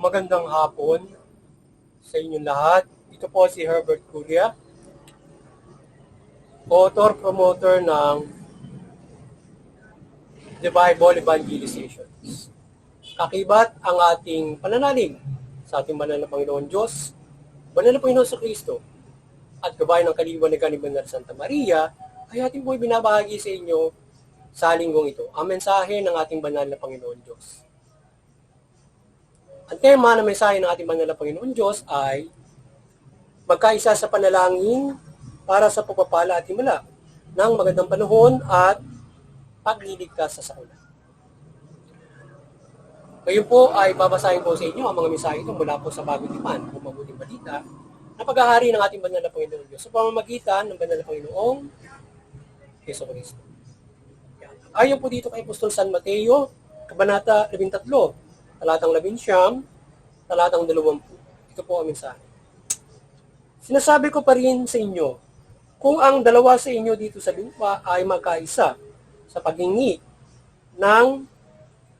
Magandang hapon sa inyong lahat. Ito po si Herbert Curia, author-promoter ng The Bible Evangelization. Kakibat ang ating pananalig sa ating banal na Panginoon Diyos, banal na Panginoon sa Kristo, at gabay ng kaliwanagan ni Banal Santa Maria, ay ating po'y binabahagi sa inyo sa linggong ito, ang mensahe ng ating banal na Panginoon Diyos. Ang tema ng mensahe ng ating banal na Panginoon Diyos ay magkaisa sa panalangin para sa pagpapala at himala ng magandang panahon at pagliligtas sa sakuna. Ngayon po ay babasahin ko sa inyo ang mga mensahe ito mula po sa Bagong Tipan o Mabuting Balita na paghahari ng ating banal na Panginoon Diyos sa pamamagitan ng banal na Panginoong Hesus Kristo. Ayon po dito kay Apostol San Mateo, Kabanata 13, talatang 11, talatang 20. Ito po ang mensahe. Sinasabi ko pa rin sa inyo, kung ang dalawa sa inyo dito sa lupa ay magkaisa sa paghingi ng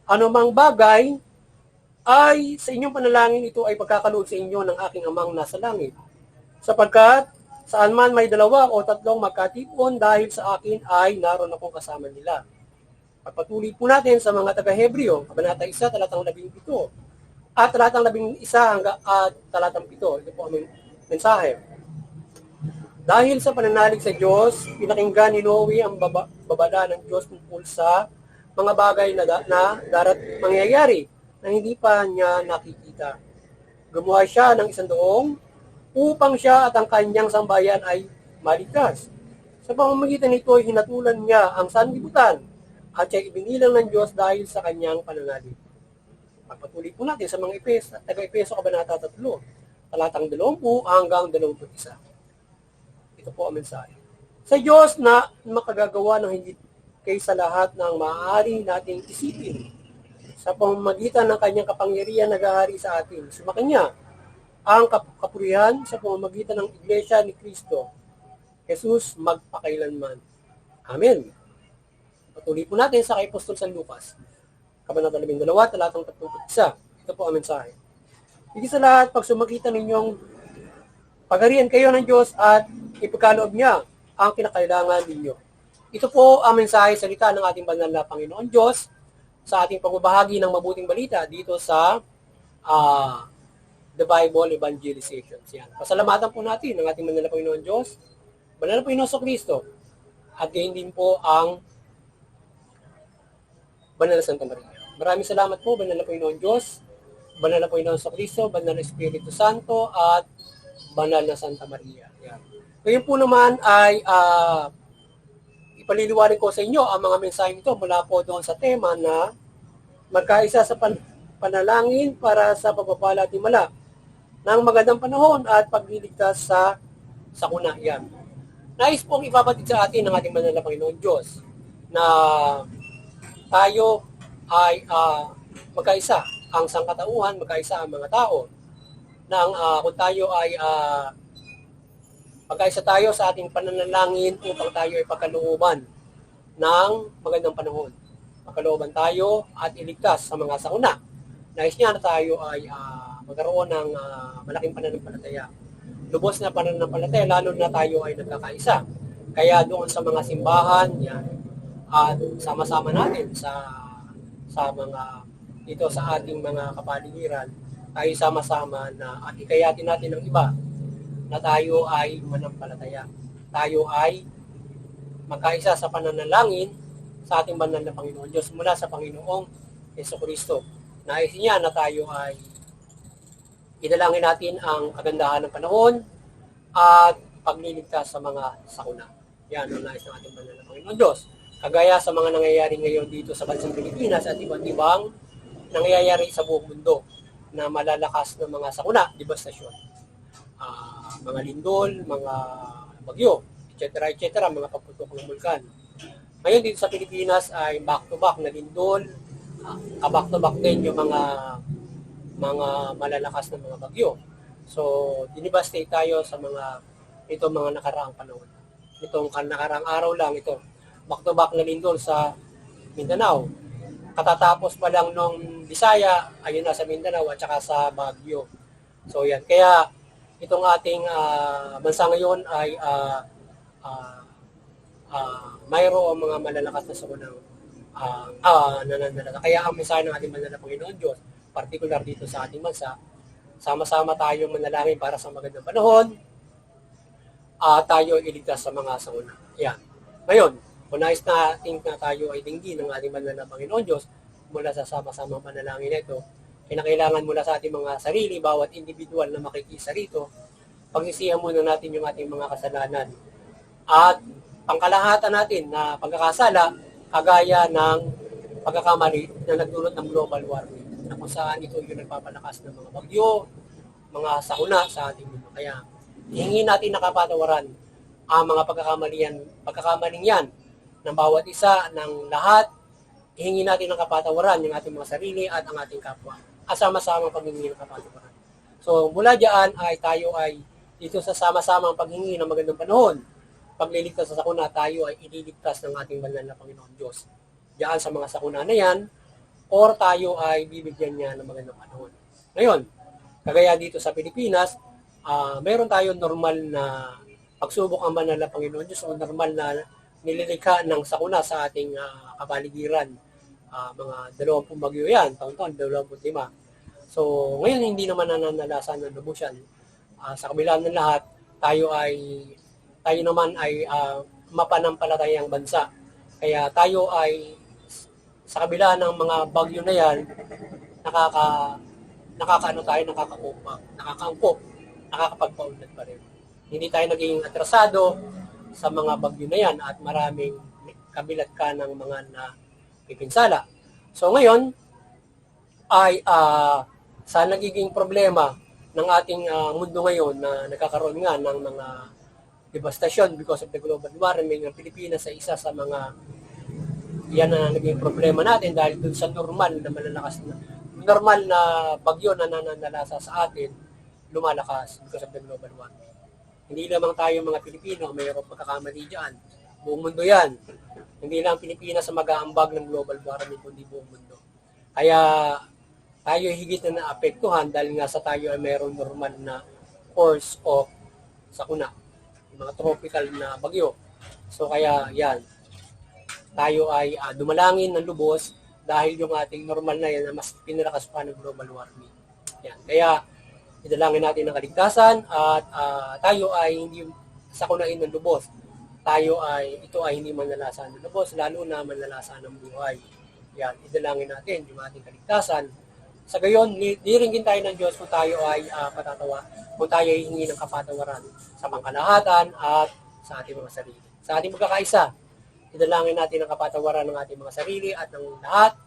anumang bagay, ay sa inyong panalangin ito ay pagkakaloob sa inyo ng aking amang nasa langit. Sapagkat saan man may dalawa o tatlong magkatipon dahil sa akin ay naroon akong kasama nila. Pagpatuloy po natin sa mga taga-Hebreo, Kabanata 1, talatang 17, at talatang 11 hanggang talatang 7. Ito po ang mensahe. Dahil sa pananalig sa Diyos, pinakinggan ni Noe ang babala ng Diyos tungkol sa mga bagay na mangyayari na hindi pa niya nakikita. Gumawa siya ng isang doong upang siya at ang kanyang sambayan ay maligtas. Sa pamamagitan nito, hinatulan niya ang sanlibutan at siya ibinilang ng Diyos dahil sa kanyang pananalig. Pagpatuloy po natin sa mga taga-Epeso Kabanata 3, talatang 20 hanggang 21. Ito po ang mensahe. Sa Diyos na makagagawa ng higit kaysa lahat ng maaari nating isipin, sa pamamagitan ng kanyang kapangyarihan naghahari sa atin. Sumakanya ang kapurihan sa pamamagitan ng Iglesia ni Kristo, Jesus magpakailanman. Amen. Patuloy po natin sa kay Apostol San Lucas, Kabanata 12, talatang 31. Ito po ang mensahe. Higit sa lahat, pag sumakita ninyong pagharian kayo ng Diyos at ipagkaloob niya ang kinakailangan ninyo. Ito po ang mensahe salita ng ating banal na Panginoon Diyos sa ating pagbabahagi ng mabuting balita dito sa The Bible Evangelization. Yan. Pasalamatan po natin ang ating banal na Panginoon Diyos, banal na Panginoon sa Kristo, at gayon din po ang banal na Santa Maria. Maraming salamat po, banal na Panginoon Diyos, banal na Panginoon sa Kristo, banal na Espiritu Santo, at banal na Santa Maria. Yan. Ngayon po naman ay ipaliliwanag ko sa inyo ang mga mensahe ito mula po doon sa tema na magkaisa sa panalangin para sa pagpapala at himala ng magandang panahon at pagliligtas sa sakuna. Yan. Nais pong ipabatid sa atin ng ating banal na Panginoon Diyos na tayo ay magkaisa ang sangkatauhan, magkaisa ang mga tao nang kung tayo ay magkaisa tayo sa ating pananalangin upang tayo ay pagkalooban ng magandang panahon. Pagkalooban tayo at iligtas sa mga sakuna. Nais niya na tayo ay magkaroon ng malaking pananampalataya. Lubos na pananampalataya, lalo na tayo ay nagkakaisa. Kaya doon sa mga simbahan, yan, at sama-sama natin sa mga dito sa ating mga kapaligiran, tayo sama-sama na at ikayatin natin ng iba na tayo ay manampalataya. Tayo ay magkaisa sa pananalangin sa ating banal na Panginoon Diyos mula sa Panginoong Hesus Kristo. Nais niya na tayo ay idalangin natin ang kagandahan ng panahon at pagliligtas sa mga sakuna. Yan ang nais ng ating banal na Panginoon Diyos. Kagaya sa mga nangyayari ngayon dito sa bansang Pilipinas at iba't ibang nangyayari sa buong mundo na malalakas ng mga sakuna, devastasyon. Mga lindol, mga bagyo, etc., mga paputok ng bulkan. Ngayon dito sa Pilipinas ay back-to-back na lindol, back-to-back din yung mga malalakas na mga bagyo. So, dinivastate tayo sa mga nakaraang panahon. Itong nakaraang araw lang ito, back-to-back na lindol sa Mindanao, katatapos pa lang nung Bisaya, ayun na sa Mindanao at saka sa Baguio. So yan, kaya itong ating bansa ngayon ay mayroong mga malalakas na sakunang nananalata. Kaya ang mensahe ng ating banal na Panginoon Diyos, particular dito sa ating bansa, sama-sama tayong manalangin para sa magandang panahon, tayo iligtas sa mga sakuna. Yan. Ngayon, kung nais natin na tayo ay dinggin ng ating banal na Panginoon Diyos mula sa sama-samang panalangin nito, kinakailangan mula sa ating mga sarili, bawat individual na makikisa rito, pagsisihan muna natin yung ating mga kasalanan. At pangkalahatan natin na pagkakasala, kagaya ng pagkakamali na nagdulot ng global warming, na kung saan ito yung nagpapalakas ng mga bagyo, mga sakuna sa ating mundo. Kaya hingin natin nakapatawaran ang mga pagkakamaling yan ng bawat isa, ng lahat. Hingin natin ng kapatawaran yung ating mga sarili at ang ating kapwa. At sama-samang paghingi ng kapatawaran. So mula diyan ay tayo ay dito sa sama-samang paghingi ng magandang panahon, pagliligtas sa sakuna, tayo ay ililigtas ng ating banal na Panginoon Diyos. Diyan sa mga sakuna na yan, or tayo ay bibigyan niya ng magandang panahon. Ngayon, kagaya dito sa Pilipinas, meron tayong normal na pagsubok ang banal na Panginoon Diyos o normal na nililikha ng sakuna sa ating kapaligiran. Mga 20 bagyo yan, taon-taon, 25. So, ngayon hindi naman nananalasan ng lubos yan. Sa kabila ng lahat, tayo naman ay mapanampalatayang bansa. Kaya tayo ay sa kabila ng mga bagyo na yan, nakakaangkop, nakakapagpaunlad pa rin. Hindi tayo naging atrasado sa mga bagyo na yan at maraming kabilat ka ng mga napipinsala. So ngayon ay sa nagiging problema ng ating mundo ngayon na nagkakaroon nga ng mga devastation because of the global warming, ng Pilipinas ay isa sa mga yan na naging problema natin dahil dun sa normal na bagyo na nananalasa sa atin, lumalakas because of the global warming. Hindi lamang tayo mga Pilipino, mayroong pagkakamali dyan. Buong mundo yan. Hindi lang Pilipinas ang mag-aambag ng global warming, kundi buong mundo. Kaya tayo higit na naapektuhan dahil nga sa tayo ay mayroong normal na force of sakuna, mga tropical na bagyo. So kaya yan, tayo ay dumalangin ng lubos dahil yung ating normal na yan na mas pinalakas pa ng global warming. Yan. Kaya idalangin natin ang kaligtasan at tayo ay hindi sakunain ng lubos. Ito ay hindi manlalasan ng lubos, lalo na manlalasan ng buhay. Yan, idalangin natin yung ating kaligtasan. Sa gayon, diringgin tayo ng Diyos kung tayo ay kung tayo ay hingi ng kapatawaran sa pangkalahatan at sa ating mga sarili. Sa ating magkakaisa, idalangin natin ang kapatawaran ng ating mga sarili at ng lahat,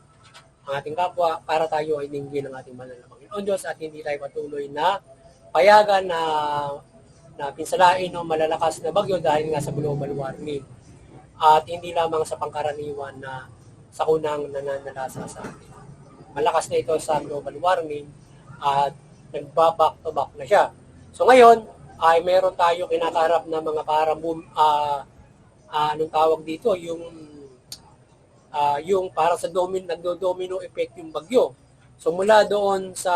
ang ating kapwa, para tayo ay dinggin ng ating banal na Panginoon Diyos at hindi tayo patuloy na payagan na pinsalain o malalakas na bagyo dahil nga sa global warming. At hindi lamang sa pangkaraniwan na sakunang nananalasa sa atin. Malakas na ito sa global warming at nagbaback to back na siya. So ngayon ay meron tayo kinakaharap na mga parang anong tawag dito, yung para sa nagdo-domino effect yung bagyo. So mula doon sa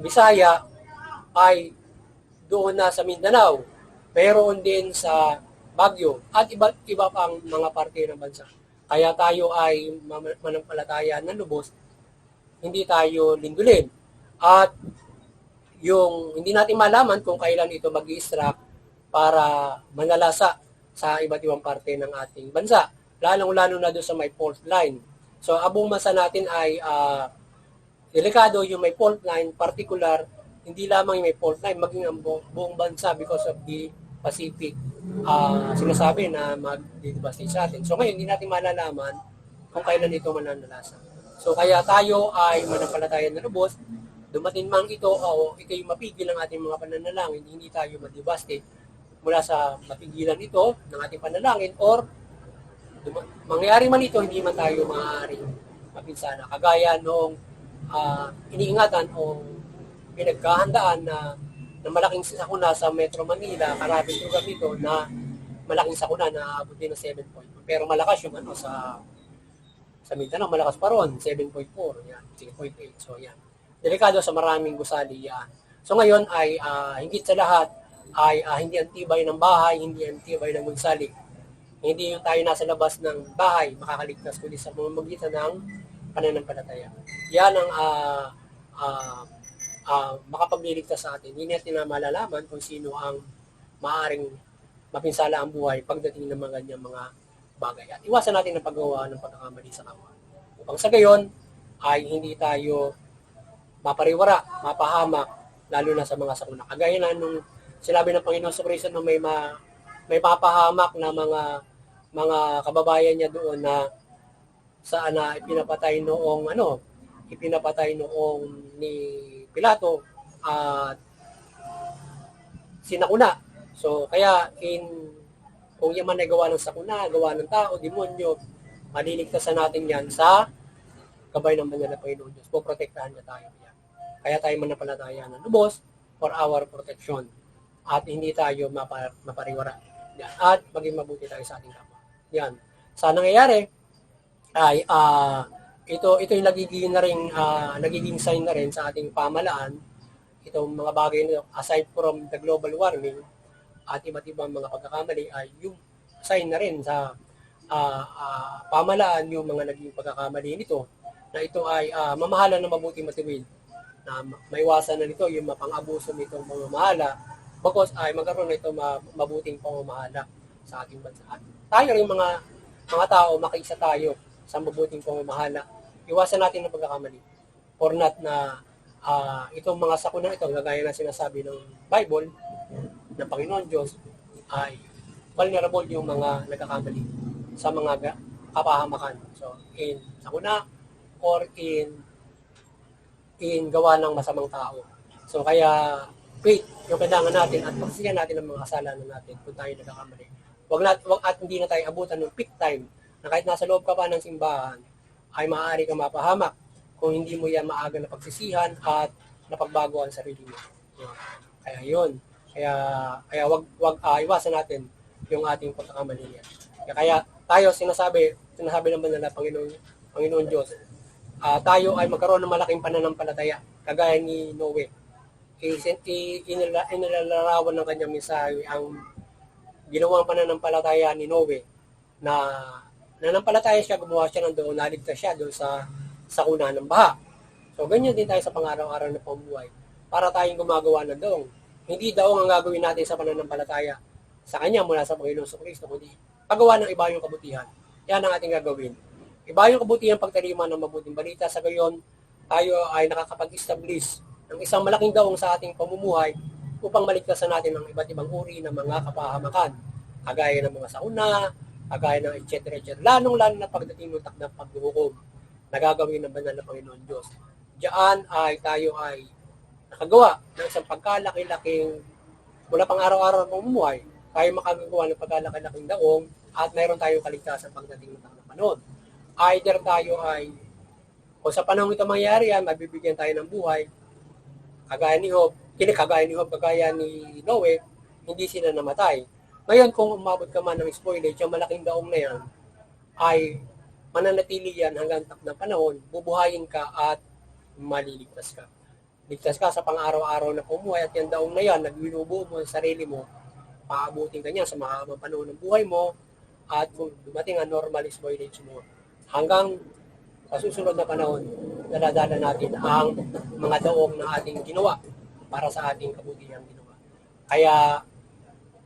Bisaya ay doon na sa Mindanao. Meron din sa Baguio at iba pang mga parte ng bansa. Kaya tayo ay manampalataya ng lubos, hindi tayo lindulin. At yung hindi natin malaman kung kailan ito mag-i-struck para manalasa sa iba't ibang parte ng ating bansa. Lalong-lalo na doon sa may fault line. So, abong bansa natin ay delikado yung may fault line, particular, hindi lamang yung may fault line, maging ang buong bansa because of the Pacific sinasabi na mag-devastate sa atin. So ngayon, hindi natin malalaman kung kailan ito mananalasa. So kaya tayo ay manampalataya na lubos, dumating man ito o ito yung mapigil ng ating mga pananalangin, hindi tayo ma-devastate mula sa mapigilan ito ng ating panalangin or mangyari man ito, hindi man tayo maaaring mapinsala. Kagaya noong iniingatan o pinagkahandaan na malaking sakuna sa Metro Manila, karabing lugar dito na malaking sakuna na aabot din ng 7.1. Pero malakas yung sa Mindanao, malakas pa ron, 7.4, yan, 6.8. So yan. Delikado sa maraming gusali yan. So ngayon ay higit sa lahat ay hindi antibay ng bahay, hindi antibay ng gusali. Hindi yung tayo nasa labas ng bahay makakaligtas kundi sa pamamagitan ng pananampalataya. Yan ang makapagliligtas sa atin. Hindi natin na malalaman kung sino ang maaaring mapinsala ang buhay pagdating ng mga ganyang mga bagay. At iwasan natin ang paggawa ng pagkakamali sa kapwa. Upang sa gayon ay hindi tayo mapariwara, mapahamak, lalo na sa mga sakuna. Kagaya na nung sinabi ng Panginoon sa Kristo na may mapahamak na mga kababayan niya doon na saan na ipinapatay noong ni Pilato at sinakuna. So kaya kung yan man ay gawa ng sakuna, gawa ng tao, demonyo, maliligtasan natin yan sa gabay ng banal na Panginoon Diyos. Poprotektahan niya tayo yan. Kaya tayo manampalataya ng lubos for our protection. At hindi tayo mapariwara. Yan. At maging mabuti tayo sa ating kapwa. Yan. Sa nangyayari ay ito yung nagiging sign na rin sa ating pamalaan. Itong mga bagay nito, aside from the global warming at iba't ibang mga pagkakamali, ay yung sign na rin sa pamalaan yung mga naging pagkakamali nito, na ito ay mamahala ng mabuting matuwid, na maiwasan na nito yung mapang-abuso nitong pamamahala, bagos ay magkaroon na ito mabuting pamamahala sa ating bansa. At tayo rin mga tao, makiisa tayo sa mabuting pamamahala. Iwasan natin ang pagkakamali. For not na itong mga sakuna ito, gagaya na sinasabi ng Bible, ng Panginoon Diyos, ay vulnerable yung mga nagkakamali sa mga kapahamakan. So, in sakuna or in gawa ng masamang tao. So, kaya faith yung kailangan natin at pagsisihan natin ang mga kasalanan natin kung tayo nagkakamali. Wag at hindi na tayo abutan ng peak time na kahit nasa loob ka pa ng simbahan ay maaari kang mapahamak kung hindi mo yan maaga na pagsisihan at napagbago ang sarili mo. Kaya yun. Kaya wag iwasan natin yung ating pagkakamali niya. Kaya tayo sinasabi naman na Panginoon Diyos, tayo ay magkaroon ng malaking pananampalataya kagaya ni Noe. Inilalarawan ng kanyang mensahe ang ginawang pananampalataya ni Noe na nanampalataya siya, gumawa siya ng doon, naligtas siya doon sa sakuna ng baha. So, ganyan din tayo sa pang-araw-araw na pamumuhay para tayong gumagawa ng doon. Hindi daong ang gagawin natin sa pananampalataya sa Kanya mula sa Panginoon sa Kristo, kundi paggawa ng iba yung kabutihan. Yan ang ating gagawin. Iba yung kabutihan pagtarima ng mabuting balita. Sa gayon, tayo ay nakakapag-establish ng isang malaking daong sa ating pamumuhay upang maligtasan natin ng iba't ibang uri ng mga kapahamakan. Kagaya ng mga sakuna, kagaya ng etc. Lalong-lalo na pagdating ng takdang paghuhukom na gagawin ng banal na Panginoon Diyos. Diyan ay tayo ay nakagawa ng isang pagkalaki-laking mula pang araw-araw ng pamumuhay, tayo makagagawa ng pagkalaki-laking daong at mayroon tayong kaligtasan pagdating ng takdang panahon. Either tayo ay, kung sa panahon ito mangyari yan, mabibigyan tayo ng buhay, kagaya ni Job, kagaya ni Noe, hindi sila namatay. Ngayon, kung umabot ka man ng spoilage, yung malaking daong na yan, ay mananatili yan hanggang takdang panahon, bubuhayin ka at maliligtas ka. Ligtas ka sa pang-araw-araw na pumuhay at yung daong na yan, nagbinubuo mo sa sarili mo, paabutin ka niya sa mahabang panahon ng buhay mo, at kung dumating ang normal spoilage mo, hanggang sa susunod na panahon, daladala natin ang mga daong na ating ginawa para sa ating kabutihang ginawa. Kaya,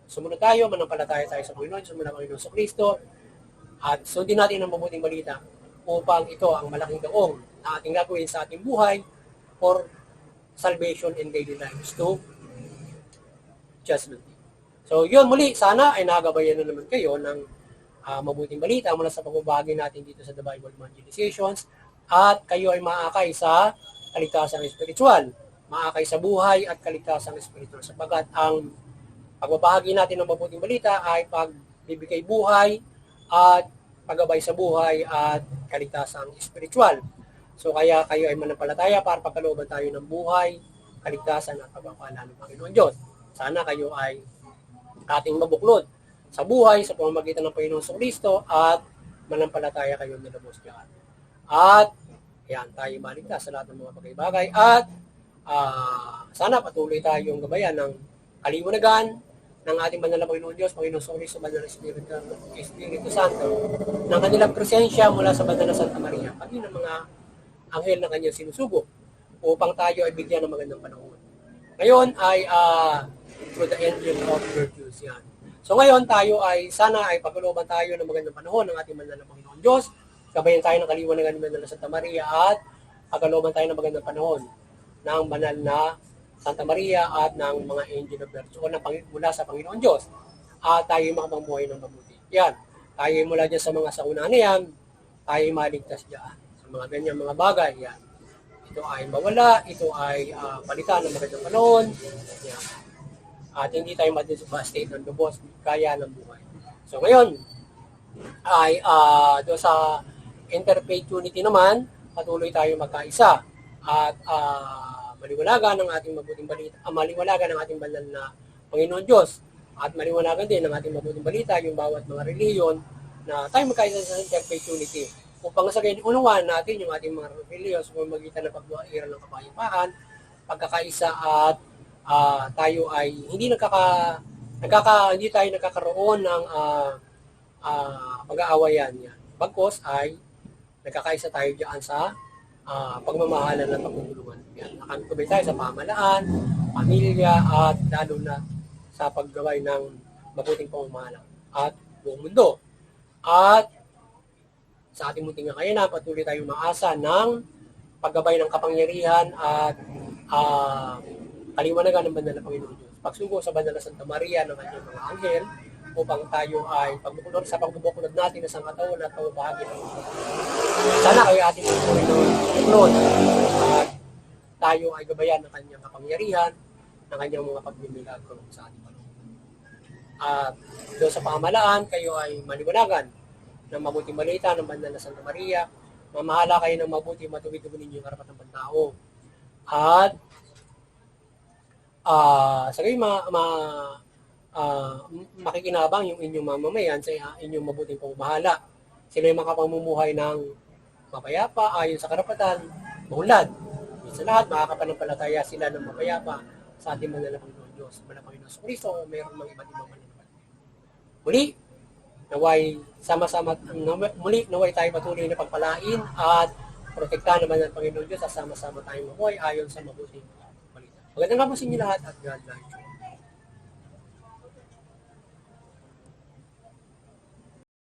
sumunod tayo, manampalataya tayo sa Panginoon, sumunod ang Panginoon sa Kristo, at sundin natin ang mabuting balita upang ito ang malaking daong na ating gagawin sa ating buhay for salvation in daily lives to judgment. So, yun muli, sana ay nagabayan na naman kayo ng mabuting balita mula sa pagbabahagi natin dito sa The Bible Evangelizations at kayo ay maakay sa kaligtasang spiritual, maakay sa buhay at kaligtasang spiritual sapagkat ang pagbabahagi natin ng mabuting balita ay pagbibigay buhay at paggabay sa buhay at kaligtasang spiritual. So kaya kayo ay manampalataya para pagkalooban tayo ng buhay, kaligtasan at pagpapala ng Panginoon Diyos. Sana kayo ay ating mabuklod sa buhay sa pamamagitan ng Panginoong Kristo at manampalataya kayo nilabos diyan. At yan, tayo maligtas sa lahat ng mga bagay-bagay at sana patuloy tayong gabayan ng kaliwanagan ng ating banal na Panginoon Diyos, Panginoong Kristo, banal na Espiritu Santo, ng kanilang presensya mula sa banal na Santa Maria, pati ng mga anghel na kanyang sinusugo upang tayo ay bigyan ng magandang panahon. Ngayon ay through the angel of virtues yan. So ngayon tayo ay sana ay pagkalooban tayo ng magandang panahon ng ating banal na Panginoon Diyos, gabayan tayo ng kaliwanagan ng banal na Santa Maria at pagkalooban tayo ng magandang panahon ng banal na Santa Maria at ng mga angel of virtue o mula sa Panginoon Diyos at tayo makapagbuhay ng mabuti. Yan, tayo mula dyan sa mga sauna na yan, tayo maligtas dyan sa mga ganyan mga bagay. Yan. Ito ay mawala, ito ay palitan ng magandang panahon. Yan. At hindi tayo ma-devastate ng lubos, kaya ng buhay. So ngayon, ay doon sa interfaith unity naman, patuloy tayo magkaisa at maliwanagan ng ating mabuting balita, maliwanagan ng ating banal na Panginoon Diyos at maliwanagan din ng ating mabuting balita yung bawat mga reliyon na tayo magkaisa sa interfaith unity upang sa ganyan unawan natin yung ating mga reliyon sa pamamagitan ng pagbuhaira ng kapayapaan, pagkakaisa at tayo ay hindi hindi tayo nagkakaroon ng pag-aawayan yan. Bagkos ay nagkakaisa tayo diyan sa pagmamahalan at pagtutulungan. Yan, nakakatubay tayo sa pamahalaan, pamilya, at lalo na sa paggaway ng mabuting pamamahala at buong mundo. At sa ating munting kakayanan, patuloy tayong maasa ng paggabay ng kapangyarihan at kaliwanagan ng banal na Panginoon Diyos. Pagsugo sa banal na Santa Maria ng kanyang mga anghel upang tayo ay sa pagbubuklod natin na sangatawan at pamabahagi ng mundo. Sana kayo ating Panginoon at tayo ay gabayan ng kanyang kapangyarihan, ng kanyang mga pagmimilagro sa ating panahon. At doon sa pamahalaan, kayo ay maliwanagan ng mabuting balita ng banal na Santa Maria, mamahala kayo ng mabuti, matuwid-tuwid ninyo yung karapatan ng pantao. At sa kayo makikinabang yung inyong mamamayan sa inyong mabuting pamamahala. Sila yung makapamumuhay ng mapayapa ayon sa karapatan, maunlad. Sa lahat, makakapanampalataya sila ng mapayapa sa ating banal na Panginoon Diyos. Banal na Panginoon Kristo, mayroon mga iba't ibang pananampalataya. Muli, naway tayo patuloy na pagpalain at protektahan naman ng Panginoon Diyos at sama-sama tayong mabuhay ayon sa mabuting balita. Magandang gabi sa inyo lahat at God bless you.